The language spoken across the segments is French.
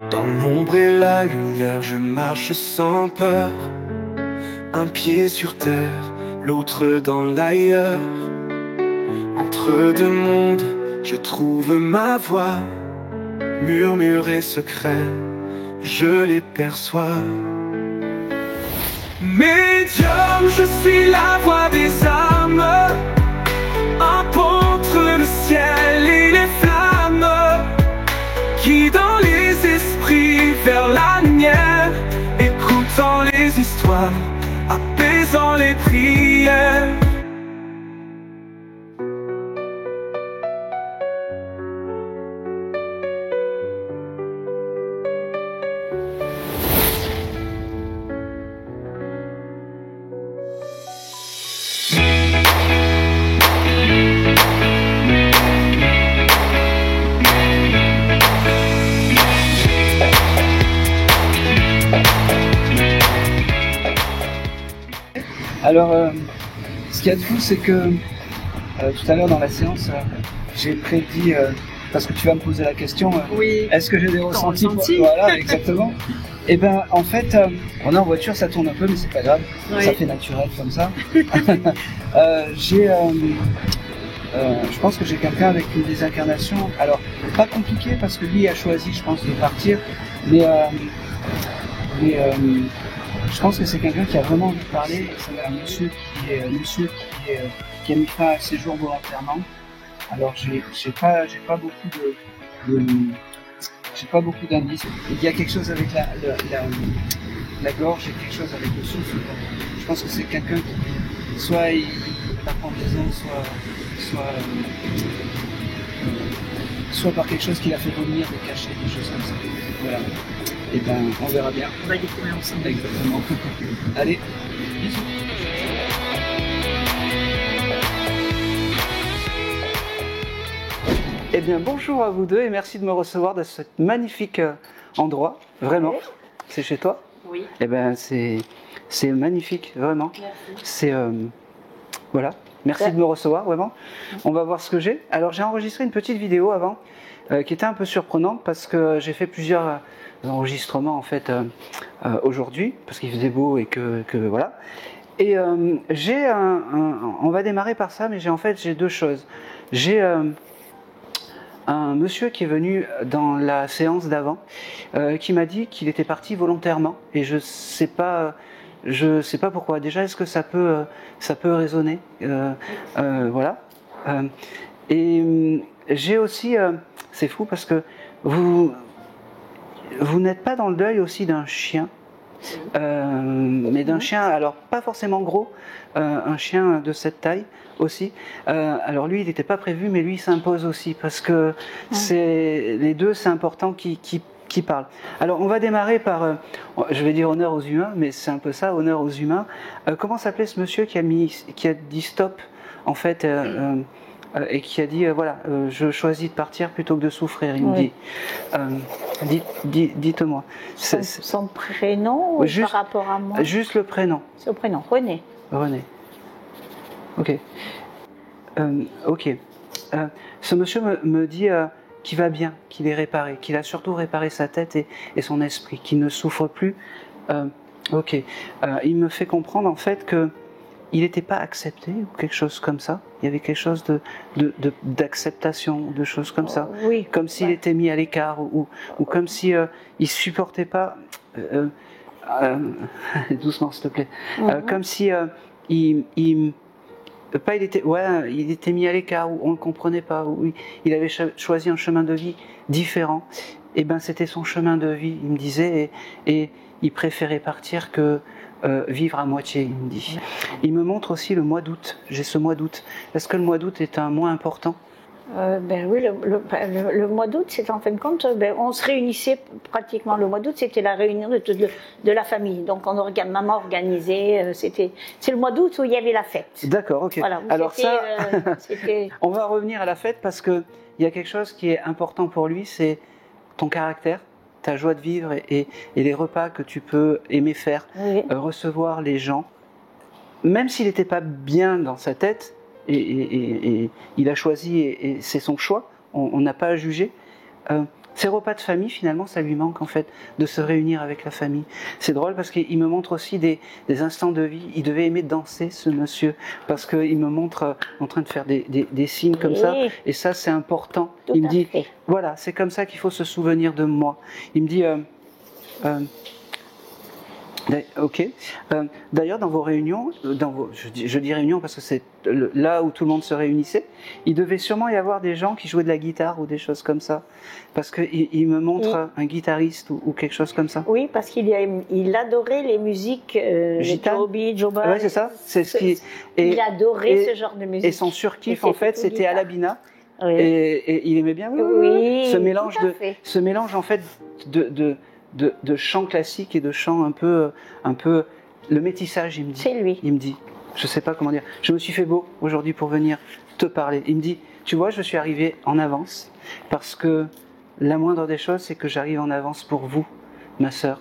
Dans l'ombre et la lumière, je marche sans peur. Un pied sur terre, l'autre dans l'ailleurs. Entre deux mondes, je trouve ma voix. Murmures et secrets, je les perçois. Médium, je suis la voix des âmes. Un pont entre le ciel et les flammes, guidant les esprits vers la lumière, écoutant les histoires, apaisant les prières. Alors, ce qu'il y a de fou, c'est que tout à l'heure dans la séance, j'ai prédit, parce que tu vas me poser la question, Oui. est-ce que j'ai des ressentis ressenti. Voilà, exactement. Et ben, en fait, on est en voiture, ça tourne un peu, mais c'est pas grave, Oui. ça fait naturel comme ça. Je pense que j'ai quelqu'un avec une désincarnation, alors pas compliqué parce que lui a choisi, je pense, de partir, mais je pense que c'est quelqu'un qui a vraiment envie de parler. C'est un monsieur qui a mis fin à ses jours volontairement. Alors j'ai pas beaucoup d'indices. Il y a quelque chose avec la gorge, il y a quelque chose avec le souffle. Je pense que c'est quelqu'un qui soit il par pendaison, soit par quelque chose qu'il a fait vomir, de cacher, des choses comme ça. Voilà. Et ben on verra bien. On va découvrir ensemble. Exactement. Allez, bisous. Eh bien, bonjour à vous deux et merci de me recevoir dans ce magnifique endroit. Vraiment, c'est chez toi? Oui. Eh bien, c'est magnifique, vraiment. Merci. C'est voilà. Merci de me recevoir, vraiment. On va voir ce que j'ai. Alors, j'ai enregistré une petite vidéo avant qui était un peu surprenante parce que j'ai fait plusieurs enregistrements en fait aujourd'hui parce qu'il faisait beau et que voilà. Et on va démarrer par ça, mais j'ai deux choses. J'ai un monsieur qui est venu dans la séance d'avant qui m'a dit qu'il était parti volontairement et je sais pas pourquoi. Déjà, est-ce que ça peut résonner voilà. Et j'ai aussi, c'est fou parce que vous n'êtes pas dans le deuil aussi d'un chien, mais d'un chien, alors pas forcément gros, un chien de cette taille aussi. Alors lui, il n'était pas prévu, mais lui, il s'impose aussi parce que les deux, c'est important qui parlent. Alors on va démarrer par, je vais dire honneur aux humains, mais c'est un peu ça, honneur aux humains. Comment s'appelait ce monsieur qui a dit stop en fait et qui a dit voilà, je choisis de partir plutôt que de souffrir. Il me dit, dites-moi. Son prénom ou juste, par rapport à moi? Juste le prénom. Son prénom, René. René. Ok. Ok. Ce monsieur me dit qu'il va bien, qu'il est réparé, qu'il a surtout réparé sa tête et son esprit, qu'il ne souffre plus. Ok. Il me fait comprendre en fait que il n'était pas accepté ou quelque chose comme ça. Il y avait quelque chose d'acceptation, de choses comme ça. Oui. Comme s'il était mis à l'écart ou comme si il supportait pas. Doucement, s'il te plaît. Comme si il était mis à l'écart ou on ne le comprenait pas ou il avait choisi un chemin de vie différent. Et ben c'était son chemin de vie, il me disait, et il préférait partir que vivre à moitié, il me dit. Il me montre aussi le mois d'août. J'ai ce mois d'août. Est-ce que le mois d'août est un mois important? Ben oui, le mois d'août, c'est en fin de compte, on se réunissait pratiquement le mois d'août, c'était la réunion de la famille. Donc maman organisait, c'est le mois d'août où il y avait la fête. D'accord, ok. Voilà, alors ça, on va revenir à la fête parce que il y a quelque chose qui est important pour lui, c'est ton caractère, ta joie de vivre et les repas que tu peux aimer faire, recevoir les gens, même s'il n'était pas bien dans sa tête. Et il a choisi, et c'est son choix, on n'a pas à juger. Ces repas de famille, finalement, ça lui manque en fait, de se réunir avec la famille. C'est drôle parce qu'il me montre aussi des instants de vie. Il devait aimer danser, ce monsieur, parce qu'il me montre en train de faire des signes comme ça. Et ça, c'est important. Il me dit, voilà, c'est comme ça qu'il faut se souvenir de moi. Il me dit... ok. D'ailleurs, dans vos réunions, je dis réunions parce que c'est là où tout le monde se réunissait, il devait sûrement y avoir des gens qui jouaient de la guitare ou des choses comme ça. Parce qu'il me montre un guitariste ou quelque chose comme ça. Oui, parce qu'il adorait les musiques Joby, Joba. Oui, c'est ça. C'est ce qui. Il adorait ce genre de musique. Et son surkiff, en fait, c'était Alabina. Oui. Et il aimait bien oui, ce mélange en fait de chant classique et de chant un peu le métissage, il me dit. C'est lui. Il me dit, je sais pas comment dire. Je me suis fait beau aujourd'hui pour venir te parler. Il me dit, tu vois, je suis arrivé en avance parce que la moindre des choses, c'est que j'arrive en avance pour vous, ma sœur.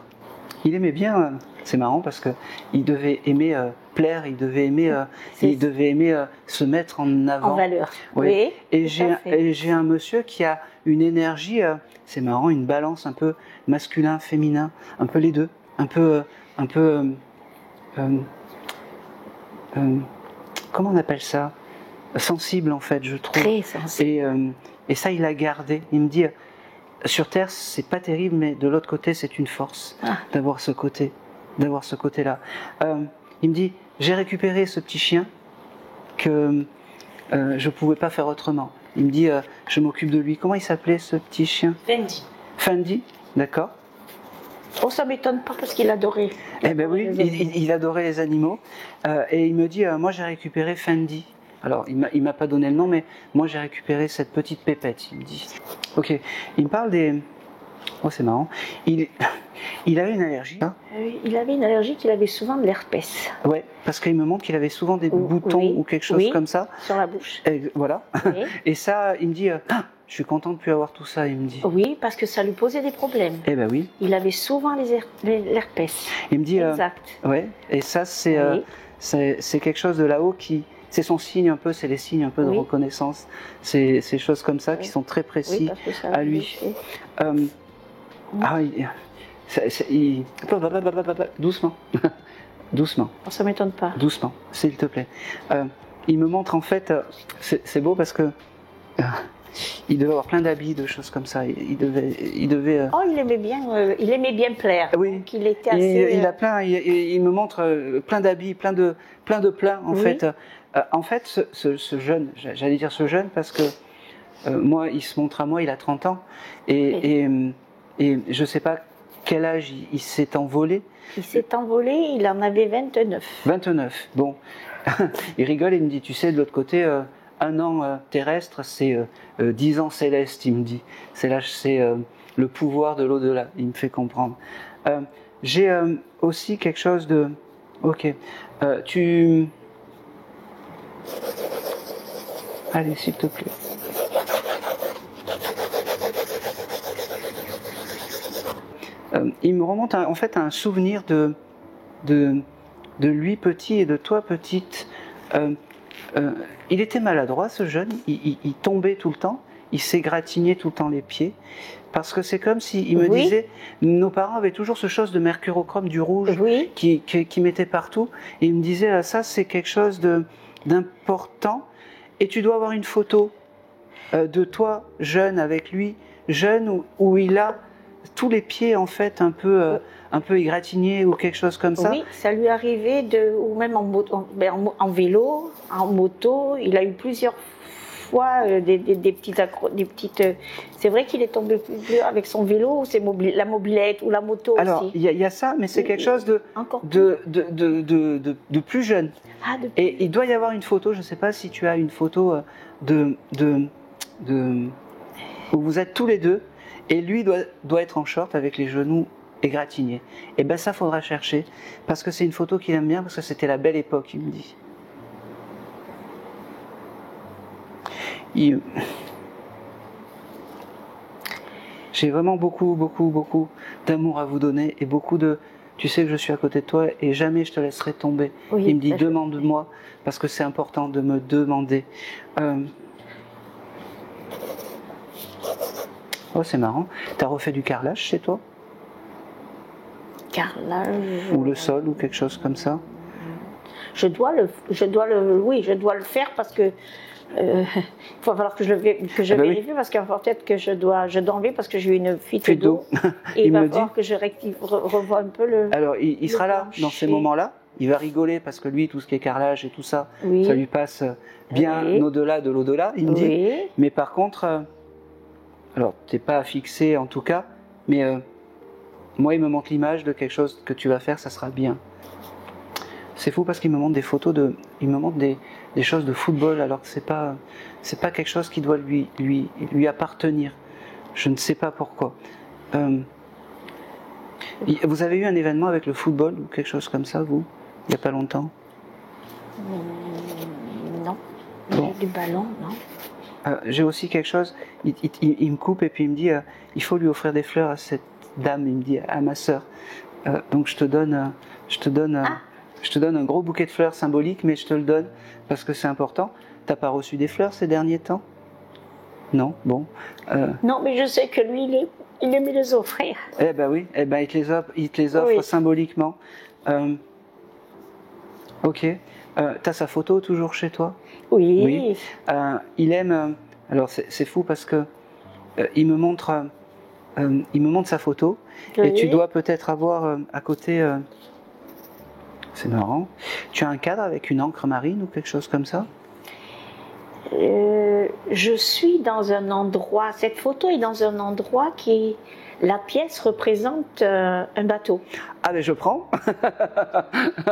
Il aimait bien. C'est marrant parce que il devait aimer plaire, il devait aimer se mettre en avant. En valeur. Oui. Et j'ai un monsieur qui a une énergie, c'est marrant, une balance un peu masculin, féminin, un peu les deux, comment on appelle ça? Sensible en fait, je trouve. Très sensible. Et ça, il a gardé. Il me dit, sur Terre, c'est pas terrible, mais de l'autre côté, c'est une force d'avoir ce côté. D'avoir ce côté-là. Il me dit, j'ai récupéré ce petit chien que je ne pouvais pas faire autrement. Il me dit, je m'occupe de lui. Comment il s'appelait ce petit chien? Fendi. Fendi, d'accord. Oh, ça m'étonne pas parce qu'il adorait. Eh ben oui, il adorait les animaux. Et il me dit, moi j'ai récupéré Fendi. Alors, il m'a pas donné le nom, mais moi j'ai récupéré cette petite pépette, il me dit. Ok, il me parle des... Oh, c'est marrant. Il avait une allergie. Hein? Il avait une allergie qu'il avait souvent de l'herpès. Ouais, parce qu'il me montre qu'il avait souvent des boutons ou quelque chose comme ça. Sur la bouche. Et voilà. Oui. Et ça, il me dit, je suis content de ne plus avoir tout ça, il me dit. Oui, parce que ça lui posait des problèmes. Eh ben oui. Il avait souvent l'herpès. Il me dit, exact. Ouais. Et ça, c'est quelque chose de là-haut qui... C'est son signe un peu, c'est les signes un peu de reconnaissance. C'est ces choses comme ça qui sont très précis à lui. Doucement. Doucement. Oh, ça m'étonne pas. Doucement, s'il te plaît. Il me montre en fait, c'est beau parce que il devait avoir plein d'habits, de choses comme ça. Il devait. Oh, il aimait bien plaire. Oui. Donc il était assez. Il a plein. Il me montre plein d'habits, plein de plats en fait. En fait, ce jeune, j'allais dire ce jeune parce que moi, il se montre à moi, il a 30 ans et je sais pas quel âge il s'est envolé. Il s'est envolé, il en avait 29. 29, bon. Il rigole et il me dit, tu sais, de l'autre côté, un an terrestre, c'est 10 ans céleste, il me dit. C'est le pouvoir de l'au-delà, il me fait comprendre. J'ai aussi quelque chose de... Ok. Allez, s'il te plaît. Il me remonte en fait à un souvenir de lui petit et de toi petite. Il était maladroit ce jeune, il tombait tout le temps, il s'égratignait tout le temps les pieds, parce que c'est comme s'il me disait, nos parents avaient toujours ce chose de mercurochrome, du rouge, qui mettait partout, et il me disait, ça c'est quelque chose d'important, et tu dois avoir une photo de toi jeune avec lui, jeune où il a tous les pieds en fait un peu égratignés ou quelque chose comme ça. Oui, ça lui arrivait ou même en vélo, en moto. Il a eu plusieurs fois des petites. C'est vrai qu'il est tombé plus avec son vélo, la mobilette ou la moto. Alors aussi. Il y a ça, mais c'est quelque chose de plus jeune. Et il doit y avoir une photo. Je ne sais pas si tu as une photo où vous êtes tous les deux. Et lui doit être en short avec les genoux égratignés. Et ben ça faudra chercher, parce que c'est une photo qu'il aime bien, parce que c'était la belle époque, il me dit. J'ai vraiment beaucoup d'amour à vous donner, et beaucoup de... Tu sais que je suis à côté de toi, et jamais je te laisserai tomber. Oui, il me dit, demande-moi, parce que c'est important de me demander. Oh, c'est marrant. T'as refait du carrelage chez toi? Carrelage. Ou le sol, ou quelque chose comme ça? Oui, je dois le faire parce que il va falloir que je vérifie parce qu'il va peut-être que je dois enlever parce que j'ai eu une fuite d'eau et il va falloir que je revoie un peu le. Alors il sera là plancher. dans ces moments-là. Il va rigoler parce que lui, tout ce qui est carrelage et tout ça, Oui. ça lui passe bien Oui. au-delà de l'au-delà. Il me dit. Oui. Mais par contre, alors t'es pas fixé en tout cas, mais moi il me montre l'image de quelque chose que tu vas faire, ça sera bien. C'est fou parce qu'il me montre des photos il me montre des choses de football alors que c'est pas quelque chose qui doit lui appartenir. Je ne sais pas pourquoi. Vous avez eu un événement avec le football ou quelque chose comme ça, vous, il n'y a pas longtemps? Non. Bon. Du ballon, non. J'ai aussi quelque chose. Il me coupe et puis il me dit il faut lui offrir des fleurs à cette dame. Il me dit à ma sœur. Donc je te donne un gros bouquet de fleurs symbolique, mais je te le donne parce que c'est important. T'as pas reçu des fleurs ces derniers temps? Non, bon. Non, mais je sais que lui, il aime les offrir. Eh ben oui, il te les offre Oui. symboliquement. Ok. T'as sa photo toujours chez toi? Oui. Oui. Il aime. Alors c'est fou parce que il me montre sa photo et Oui. tu dois peut-être avoir à côté. C'est marrant. Tu as un cadre avec une encre marine ou quelque chose comme ça? Je suis dans un endroit, cette photo est dans un endroit qui, la pièce représente un bateau. Ah ben je prends.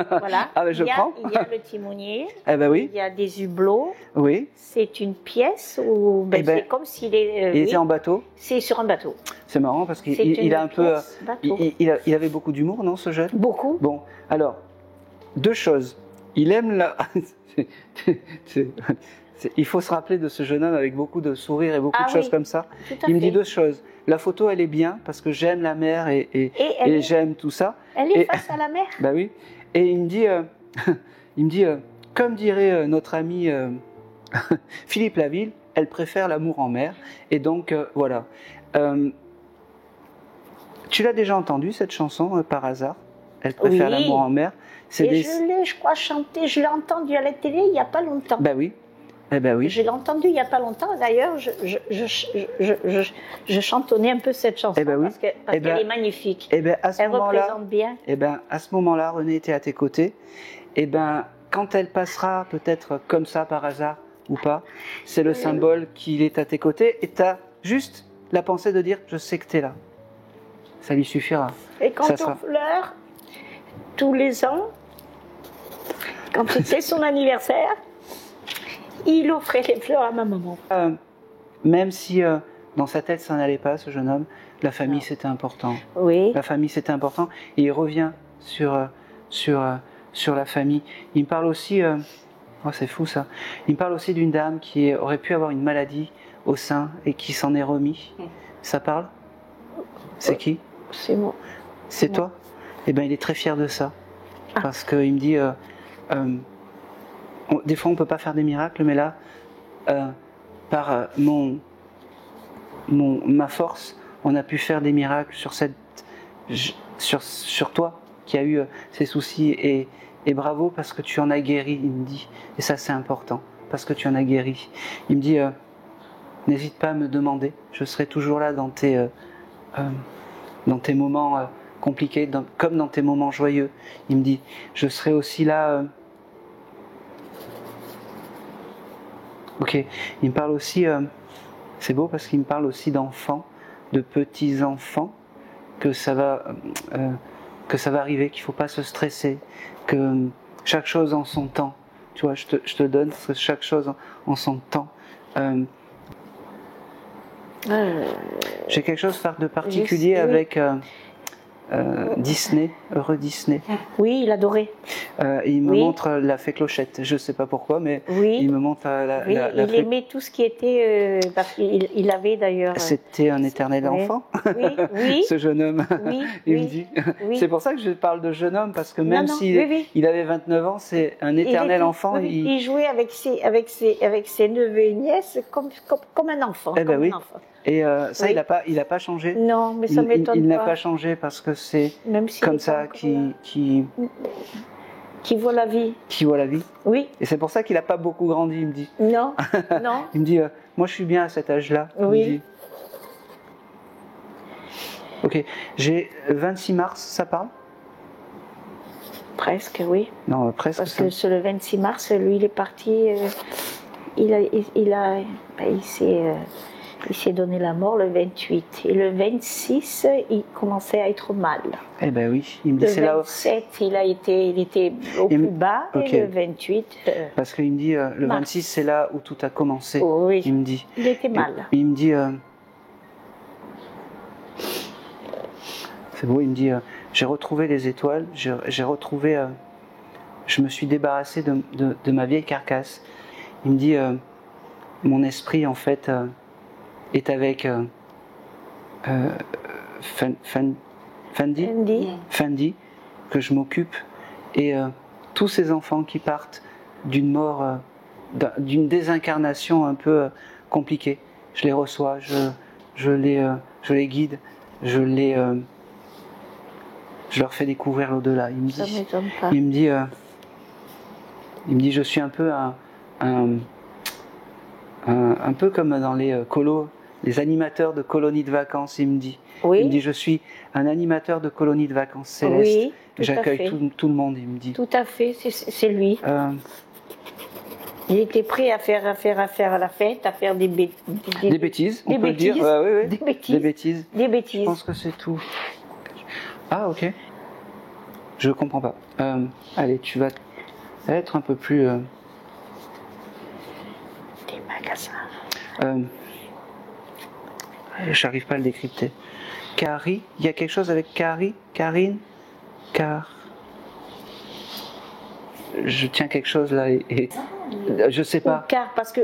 Voilà. Ah ben je prends. Il y a le timonier, Eh ben oui. il y a des hublots. Oui. C'est une pièce où Eh ben, c'est comme s'il est. Il oui, était en bateau. c'est sur un bateau. C'est marrant parce qu'il C'est il a une un peu. pièce bateau. Il avait beaucoup d'humour, non, ce jeune? Beaucoup. Bon, alors, deux choses. Il aime la. Il faut se rappeler de ce jeune homme avec beaucoup de sourires et beaucoup de choses oui, comme ça. tout à Il me dit fait. deux choses. La photo, elle est bien parce que j'aime la mer et elle- j'aime tout ça. Elle est Et- face à la mer. Bah oui. Et il me dit, comme dirait notre ami Philippe Laville, elle préfère l'amour en mer. Et donc, voilà. Tu l'as déjà entendue, cette chanson, par hasard? Elle préfère Oui. l'amour en mer. Et je l'ai, je crois, chanté. Je l'ai entendu à la télé il n'y a pas longtemps. Bah oui. Eh ben oui. Je l'ai entendu il n'y a pas longtemps. D'ailleurs, je chantonnais un peu cette chanson Eh ben oui. parce qu'elle est magnifique. Eh ben à ce Elle moment-là, représente bien. eh ben à ce moment-là, René était à tes côtés. Eh ben quand elle passera, peut-être comme ça par hasard ou pas, c'est le symbole qu'il est à tes côtés et tu as juste la pensée de dire je sais que tu es là. Ça lui suffira. Et quand Ça on sera. pleure, tous les ans, quand c'était son anniversaire, il offrait les fleurs à ma maman. Même si dans sa tête ça n'allait pas, ce jeune homme, la famille c'était important. Oui. La famille c'était important. Et il revient sur la famille. Il me parle aussi, oh, c'est fou ça, il me parle aussi d'une dame qui aurait pu avoir une maladie au sein et qui s'en est remis. Ça parle? C'est qui? C'est moi. C'est toi? Eh bien il est très fier de ça. Ah. Parce qu'il me dit, des fois on ne peut pas faire des miracles, mais là, par ma force, on a pu faire des miracles sur toi qui a eu ces soucis et bravo parce que tu en as guéri, il me dit. Et ça c'est important, parce que tu en as guéri. Il me dit, n'hésite pas à me demander, je serai toujours là dans tes moments compliqués, comme dans tes moments joyeux. Il me dit, je serai aussi là. Ok, il me parle aussi, c'est beau parce qu'il me parle aussi d'enfants, de petits-enfants, que ça va arriver, qu'il ne faut pas se stresser, que chaque chose en son temps. Tu vois, je te donne parce que chaque chose en son temps. J'ai quelque chose de particulier oui. avec Disney, Heureux Disney. Oui, il adorait. Il me Oui. montre la fée Clochette. Je ne sais pas pourquoi, mais Oui. il me montre Oui, la il fée. aimait tout ce qui était. Parce qu'il avait d'ailleurs. C'était un éternel Oui. enfant, Oui, oui. ce jeune homme. Oui, Il oui, me dit. oui. C'est pour ça que je parle de jeune homme, parce que même non, s'il oui. il avait 29 ans, c'est un éternel enfant. Oui, il jouait avec ses neveux et nièces comme un enfant. Eh ben comme oui. un enfant. Et ça, Oui. il n'a pas changé. Non, mais ça m'étonne pas. Il n'a pas changé parce que c'est Même s'il comme est ça pas encore qui voit la vie. qui voit la vie. Oui. Et c'est pour ça qu'il n'a pas beaucoup grandi, il me dit. Non. Non. Il me dit, moi je suis bien à cet âge-là. Il Oui. me dit. Ok, j'ai 26 mars, ça parle? Presque, oui. Non, presque. Parce ça. que sur le 26 mars, lui, il est parti. Il s'est donné la mort le 28. Et le 26, il commençait à être mal. Eh ben oui, il me dit Le c'est là. 27, il était au plus bas. Ok. Et le 28, Parce qu'il me dit le Mars. 26, c'est là où tout a commencé. oui, Il me dit. il était mal. Il me dit. C'est beau, il me dit j'ai retrouvé les étoiles, j'ai retrouvé. Je me suis débarrassé de ma vieille carcasse. Il me dit mon esprit en fait est avec Fendi, que je m'occupe, et tous ces enfants qui partent d'une mort, d'une désincarnation un peu compliquée, je les reçois, je les guide, je leur fais découvrir l'au-delà. Il me Ça dit, m'étonne pas. il me dit, je suis un peu un peu comme dans les colos, les animateurs de colonies de vacances. Il me dit, Oui. il me dit, je suis un animateur de colonies de vacances célestes. Oui, tout à J'accueille fait. tout le monde. Il me dit. Tout à fait, c'est lui. Il était prêt à faire la fête, à faire des bêtises, on des peut le dire. bêtises, Ouais. des bêtises. Des bêtises. Des Je bêtises. pense que c'est tout. Ah, ok. Je comprends pas. Allez, tu vas être un peu plus. Des magasins. J'arrive pas à le décrypter. Carrie, il y a quelque chose avec Carrie, Karine, je tiens quelque chose là et je sais pas. Car parce que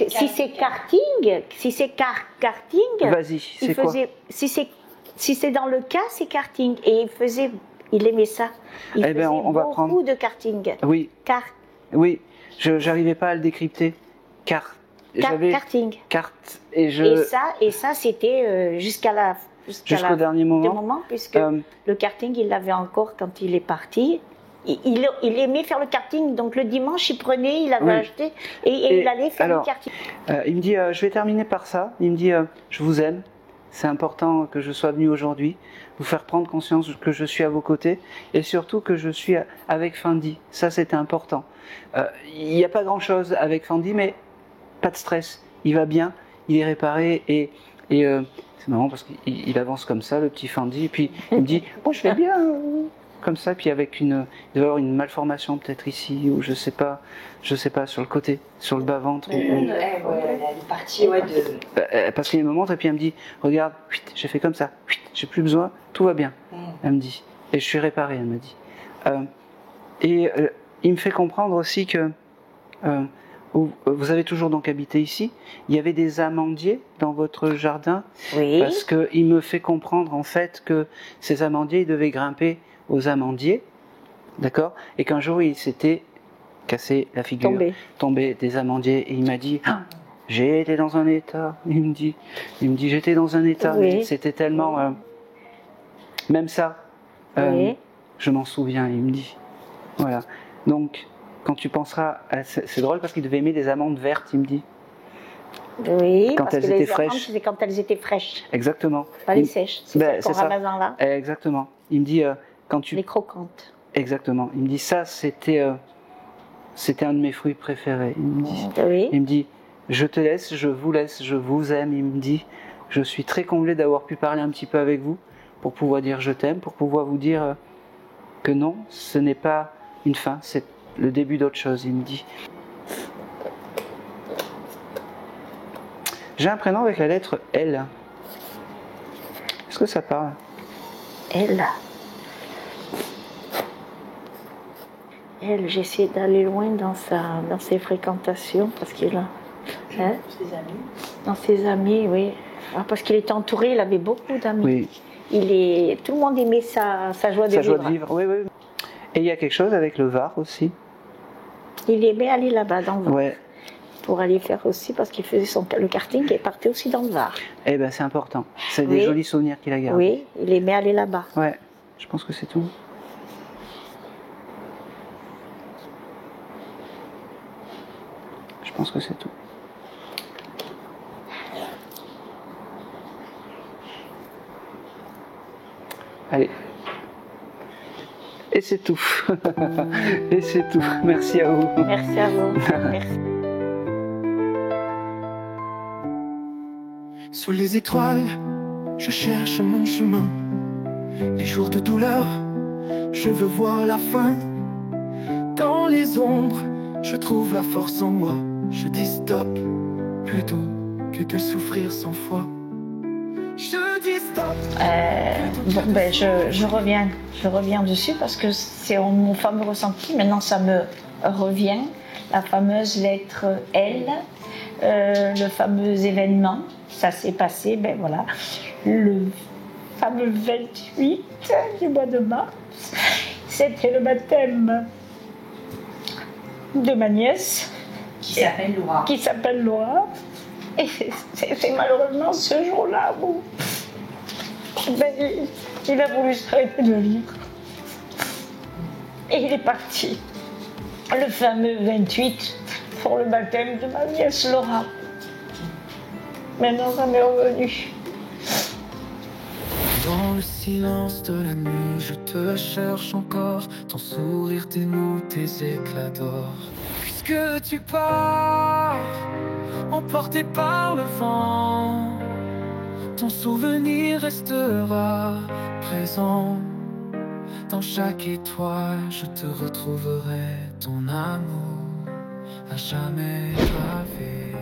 si c'est karting, Vas-y, c'est quoi? Si c'est dans le cas, c'est karting et il aimait ça. Il Eh ben, faisait on va beaucoup prendre. de karting. Oui, oui. J'arrivais pas à le décrypter. J'avais Karting. carte et Et ça c'était jusqu'au dernier moment. puisque le karting il l'avait encore quand il est parti. Il aimait faire le karting, donc le dimanche il prenait, il avait acheté et il allait faire le karting. Il me dit, je vais terminer par ça. Il me dit, je vous aime. C'est important que je sois venu aujourd'hui, vous faire prendre conscience que je suis à vos côtés et surtout que je suis avec Fendi. Ça, c'était important. Il n'y a pas grand-chose avec Fendi, mais pas de stress. Il va bien, il est réparé et c'est marrant parce qu'il avance comme ça, le petit Fendi, et puis il me dit, bon, je vais bien. Comme ça, puis avec il doit y avoir une malformation peut-être ici, ou je sais pas, sur le côté, sur le bas-ventre. Elle est partie, Parce qu'il y a un moment, et puis elle me dit, regarde, j'ai fait comme ça, j'ai plus besoin, tout va bien. Elle me dit, et je suis réparé, elle me dit. Il me fait comprendre aussi que vous avez toujours donc habité ici. Il y avait des amandiers dans votre jardin, Oui. parce qu'il me fait comprendre en fait que ces amandiers, ils devaient grimper aux amandiers, d'accord, et qu'un jour il s'était cassé la figure, tombé des amandiers, et il m'a dit, j'ai été dans un état, il me dit j'étais dans un état, Oui. c'était tellement, même ça, Oui. je m'en souviens, il me dit, voilà, donc quand tu penseras, c'est drôle parce qu'il devait aimer des amandes vertes, il me dit. Oui, quand parce elles que les étaient amandes, fraîches. c'était quand elles étaient fraîches, Exactement. pas les sèches. C'est Ben, ça qu'on c'est ça. ramasse dans là. Exactement. Il me dit quand tu Les croquantes. exactement. Il me dit ça c'était un de mes fruits préférés. Il me dit. Oui. Il me dit je te laisse, je vous laisse, je vous aime. Il me dit je suis très comblé d'avoir pu parler un petit peu avec vous pour pouvoir dire je t'aime, pour pouvoir vous dire que non, ce n'est pas une fin, c'est le début d'autre chose. Il me dit. J'ai un prénom avec la lettre L. Est-ce que ça parle? Elle, j'essaie d'aller loin dans ses fréquentations parce qu'il a. Hein? Ses amis. Dans ses amis, oui. Ah, parce qu'il était entouré, il avait beaucoup d'amis. Oui. Tout le monde aimait sa joie de Sa vivre. joie de vivre, oui. Et il y a quelque chose avec le Var aussi. Il aimait aller là-bas dans le Var. Ouais. pour aller faire aussi, parce qu'il faisait le karting et partait aussi dans le Var. Eh ben c'est important. C'est Oui. des jolis souvenirs qu'il a gardés. Oui, il aimait aller là-bas. Ouais, je pense que c'est tout. Je pense que c'est tout. Allez. Et c'est tout. Et c'est tout. Merci à vous. Merci à vous. Merci. Sous les étoiles, je cherche mon chemin. Les jours de douleur, je veux voir la fin. Dans les ombres, je trouve la force en moi. Je dis stop, plutôt que de souffrir sans foi. Je dis stop. Bon, ben, je reviens dessus parce que c'est mon fameux ressenti. Maintenant, ça me revient. La fameuse lettre L, le fameux événement. Ça s'est passé, ben voilà, le fameux 28 du mois de mars. C'était le baptême de ma nièce. Qui s'appelle Laura. Et c'est malheureusement ce jour-là où ben, il a voulu s'arrêter de vivre. Et il est parti. Le fameux 28 pour le baptême de ma nièce Laura. Maintenant, ça m'est revenu. Dans le silence de la nuit, je te cherche encore. Ton sourire, tes mots, tes éclats d'or. Puisque tu pars, emporté par le vent, ton souvenir restera présent. Dans chaque étoile, je te retrouverai. Ton amour à jamais gravé.